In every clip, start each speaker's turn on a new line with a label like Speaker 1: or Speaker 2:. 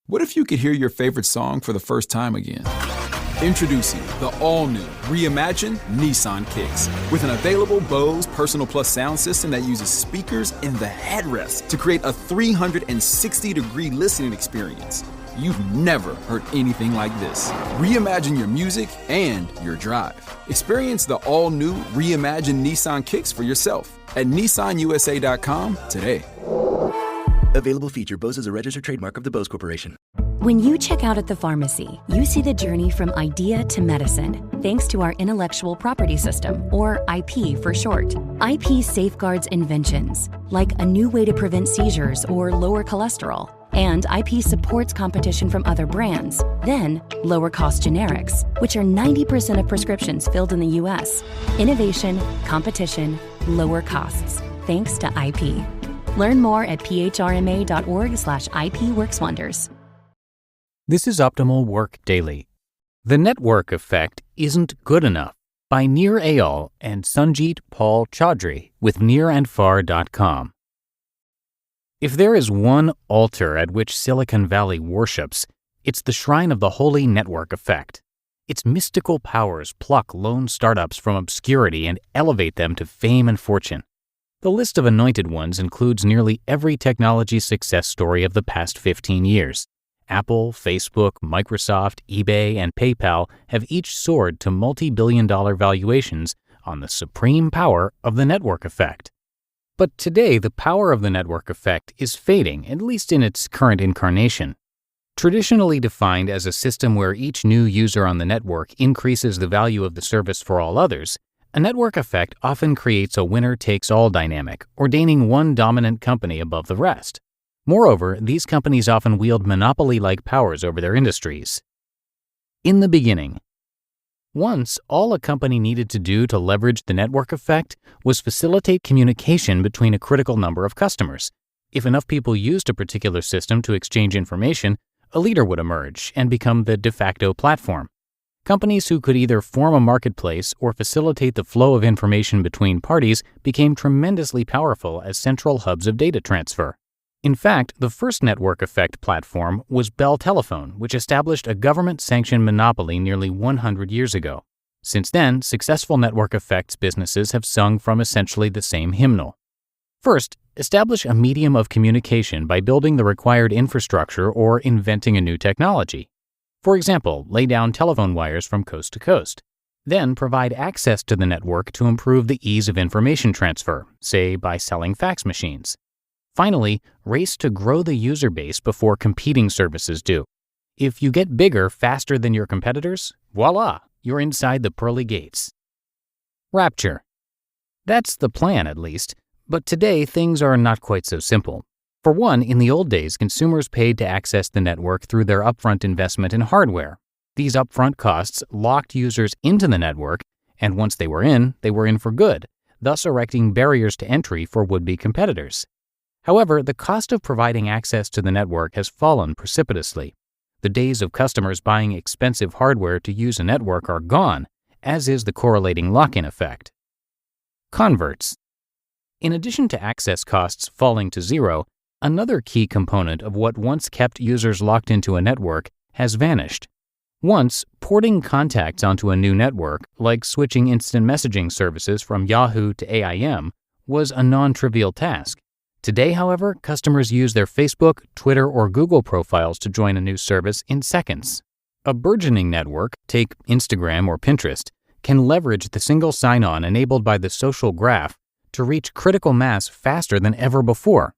Speaker 1: What if you could hear your favorite song for the first time again? Introducing the all-new, reimagined Nissan Kicks. With an available Bose Personal Plus sound system that uses speakers in the headrest to create a 360-degree listening experience. You've never heard anything like this. Reimagine your music and your drive. Experience the all-new, reimagined Nissan Kicks for yourself at nissanusa.com today.
Speaker 2: Available feature. Bose is a registered trademark of the Bose Corporation.
Speaker 3: When you check out at the pharmacy, you see the journey from idea to medicine, thanks to our intellectual property system, or IP for short. IP safeguards inventions, like a new way to prevent seizures or lower cholesterol. And IP supports competition from other brands, then lower cost generics, which are 90% of prescriptions filled in the US. Innovation, competition, lower costs, thanks to IP. Learn more at phrma.org/IP works wonders.
Speaker 4: This is Optimal Work Daily. The Network Effect Isn't Good Enough by Nir Eyal and Sangeet Paul Choudary with nirandfar.com. If there is one altar at which Silicon Valley worships, it's the shrine of the holy network effect. Its mystical powers pluck lone startups from obscurity and elevate them to fame and fortune. The list of anointed ones includes nearly every technology success story of the past 15 years. Apple, Facebook, Microsoft, eBay, and PayPal have each soared to multi-billion-dollar valuations on the supreme power of the network effect. But today, the power of the network effect is fading, at least in its current incarnation. Traditionally defined as a system where each new user on the network increases the value of the service for all others, a network effect often creates a winner-takes-all dynamic, ordaining one dominant company above the rest. Moreover, these companies often wield monopoly-like powers over their industries. In the beginning, once all a company needed to do to leverage the network effect was facilitate communication between a critical number of customers. If enough people used a particular system to exchange information, a leader would emerge and become the de facto platform. Companies who could either form a marketplace or facilitate the flow of information between parties became tremendously powerful as central hubs of data transfer. In fact, the first network effect platform was Bell Telephone, which established a government-sanctioned monopoly nearly 100 years ago. Since then, successful network effects businesses have sung from essentially the same hymnal. First, establish a medium of communication by building the required infrastructure or inventing a new technology. For example, lay down telephone wires from coast to coast. Then provide access to the network to improve the ease of information transfer, say by selling fax machines. Finally, race to grow the user base before competing services do. If you get bigger faster than your competitors, voila, you're inside the pearly gates. Rapture. That's the plan, at least, but today things are not quite so simple. For one, in the old days, consumers paid to access the network through their upfront investment in hardware. These upfront costs locked users into the network, and once they were in for good, thus erecting barriers to entry for would-be competitors. However, the cost of providing access to the network has fallen precipitously. The days of customers buying expensive hardware to use a network are gone, as is the correlating lock-in effect. Converts. In addition to access costs falling to zero, another key component of what once kept users locked into a network has vanished. Once, porting contacts onto a new network, like switching instant messaging services from Yahoo to AIM, was a non-trivial task. Today, however, customers use their Facebook, Twitter, or Google profiles to join a new service in seconds. A burgeoning network, take Instagram or Pinterest, can leverage the single sign-on enabled by the social graph to reach critical mass faster than ever before.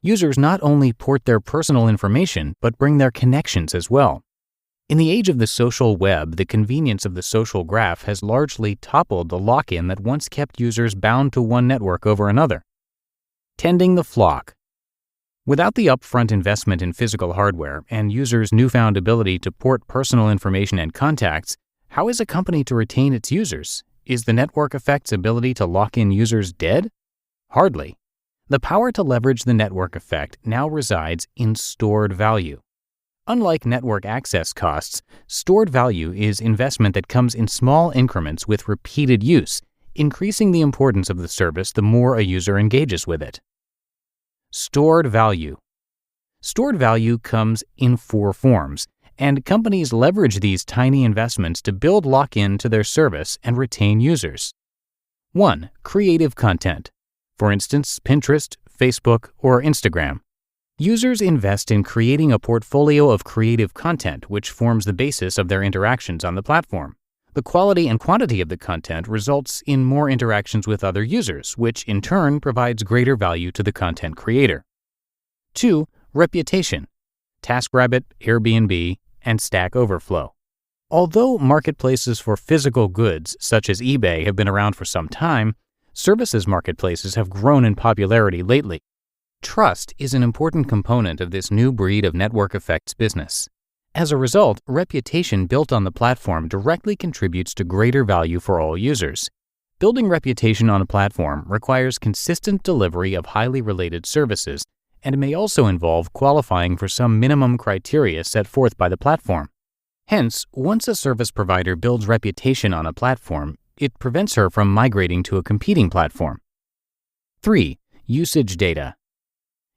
Speaker 4: Users not only port their personal information, but bring their connections as well. In the age of the social web, the convenience of the social graph has largely toppled the lock-in that once kept users bound to one network over another. Tending the flock. Without the upfront investment in physical hardware and users' newfound ability to port personal information and contacts, how is a company to retain its users? Is the network effect's ability to lock in users dead? Hardly. The power to leverage the network effect now resides in stored value. Unlike network access costs, stored value is investment that comes in small increments with repeated use, increasing the importance of the service the more a user engages with it. Stored value. Stored value comes in 4 forms, and companies leverage these tiny investments to build lock-in to their service and retain users. 1. Creative content. For instance, Pinterest, Facebook, or Instagram. Users invest in creating a portfolio of creative content which forms the basis of their interactions on the platform. The quality and quantity of the content results in more interactions with other users, which in turn provides greater value to the content creator. 2. Reputation. TaskRabbit, Airbnb, and Stack Overflow. Although marketplaces for physical goods, such as eBay, have been around for some time, services marketplaces have grown in popularity lately. Trust is an important component of this new breed of network effects business. As a result, reputation built on the platform directly contributes to greater value for all users. Building reputation on a platform requires consistent delivery of highly related services and may also involve qualifying for some minimum criteria set forth by the platform. Hence, once a service provider builds reputation on a platform, it prevents her from migrating to a competing platform. 3. Usage data.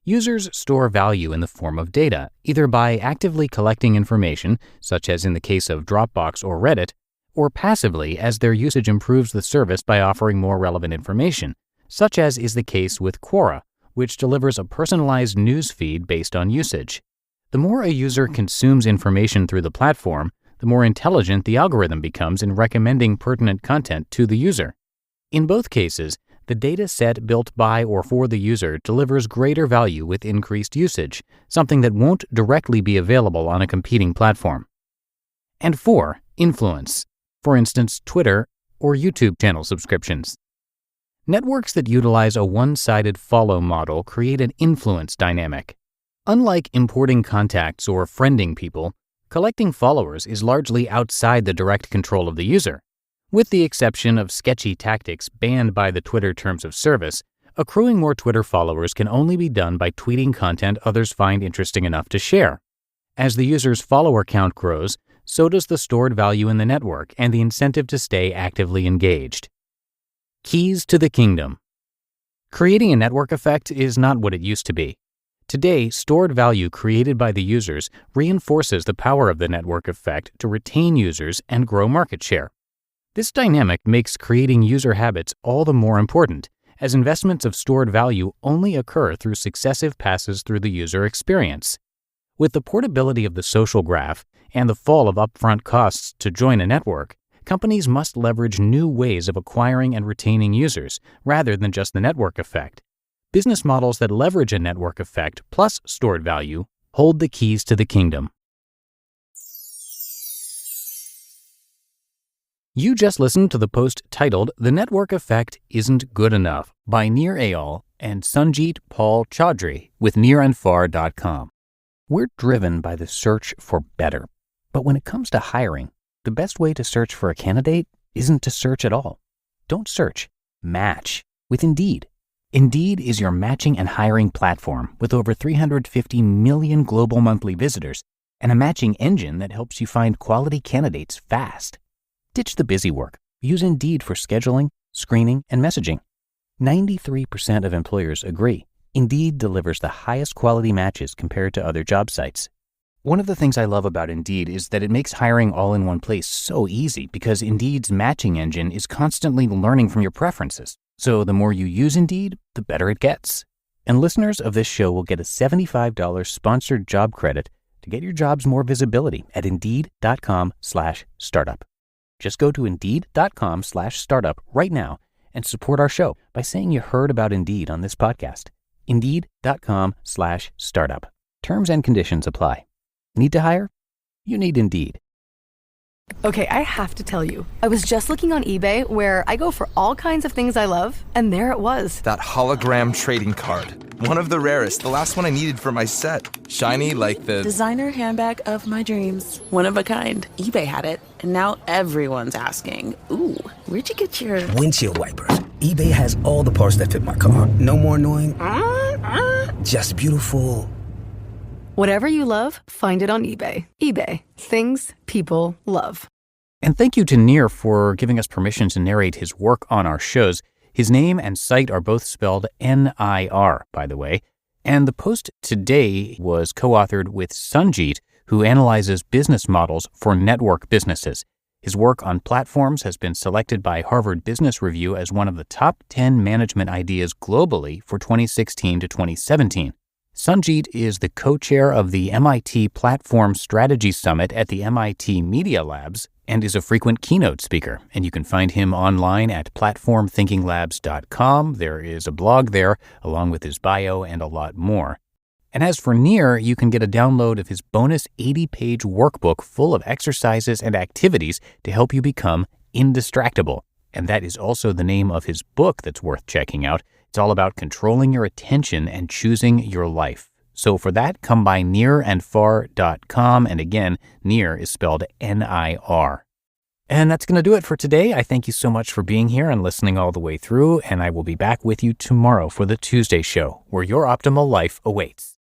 Speaker 4: Users store value in the form of data, either by actively collecting information, such as in the case of Dropbox or Reddit, or passively as their usage improves the service by offering more relevant information, such as is the case with Quora, which delivers a personalized news feed based on usage. The more a user consumes information through the platform, the more intelligent the algorithm becomes in recommending pertinent content to the user. In both cases, the data set built by or for the user delivers greater value with increased usage, something that won't directly be available on a competing platform. And 4. Influence. For instance, Twitter or YouTube channel subscriptions. Networks that utilize a one-sided follow model create an influence dynamic. Unlike importing contacts or friending people, collecting followers is largely outside the direct control of the user. With the exception of sketchy tactics banned by the Twitter Terms of Service, accruing more Twitter followers can only be done by tweeting content others find interesting enough to share. As the user's follower count grows, so does the stored value in the network and the incentive to stay actively engaged. Keys to the kingdom. Creating a network effect is not what it used to be. Today, stored value created by the users reinforces the power of the network effect to retain users and grow market share. This dynamic makes creating user habits all the more important, as investments of stored value only occur through successive passes through the user experience. With the portability of the social graph and the fall of upfront costs to join a network, companies must leverage new ways of acquiring and retaining users rather than just the network effect. Business models that leverage a network effect plus stored value hold the keys to the kingdom. You just listened to the post titled "The Network Effect Isn't Good Enough" by Nir Eyal and Sangeet Paul Choudary with nirandfar.com. We're driven by the search for better. But when it comes to hiring, the best way to search for a candidate isn't to search at all. Don't search. Match with Indeed. Indeed is your matching and hiring platform with over 350 million global monthly visitors and a matching engine that helps you find quality candidates fast. Ditch the busy work. Use Indeed for scheduling, screening, and messaging. 93% of employers agree Indeed delivers the highest quality matches compared to other job sites. One of the things I love about Indeed is that it makes hiring all in one place so easy because Indeed's matching engine is constantly learning from your preferences. So the more you use Indeed, the better it gets. And listeners of this show will get a $75 sponsored job credit to get your jobs more visibility at Indeed.com/startup. Just go to Indeed.com/startup right now and support our show by saying you heard about Indeed on this podcast. Indeed.com/startup. Terms and conditions apply. Need to hire? You need Indeed.
Speaker 5: Okay, I have to tell you, I was just looking on eBay where I go for all kinds of things I love, and there it was.
Speaker 6: That hologram trading card. One of the rarest, the last one I needed for my set. Shiny like the
Speaker 7: designer handbag of my dreams. One of a kind. eBay had it, and now everyone's asking, ooh, where'd you get your
Speaker 8: windshield wipers? eBay has all the parts that fit my car. No more annoying. Just beautiful.
Speaker 5: Whatever you love, find it on eBay. eBay. Things people love.
Speaker 4: And thank you to Nir for giving us permission to narrate his work on our shows. His name and site are both spelled Nir, by the way. And the post today was co-authored with Sangeet, who analyzes business models for network businesses. His work on platforms has been selected by Harvard Business Review as one of the top 10 management ideas globally for 2016 to 2017. Sangeet is the co-chair of the MIT Platform Strategy Summit at the MIT Media Labs and is a frequent keynote speaker. And you can find him online at platformthinkinglabs.com. There is a blog there, along with his bio and a lot more. And as for Nir, you can get a download of his bonus 80-page workbook full of exercises and activities to help you become indistractable. And that is also the name of his book that's worth checking out. It's all about controlling your attention and choosing your life. So for that, come by nirandfar.com. And again, Nir is spelled N-I-R. And that's going to do it for today. I thank you so much for being here and listening all the way through. And I will be back with you tomorrow for the Tuesday show, where your optimal life awaits.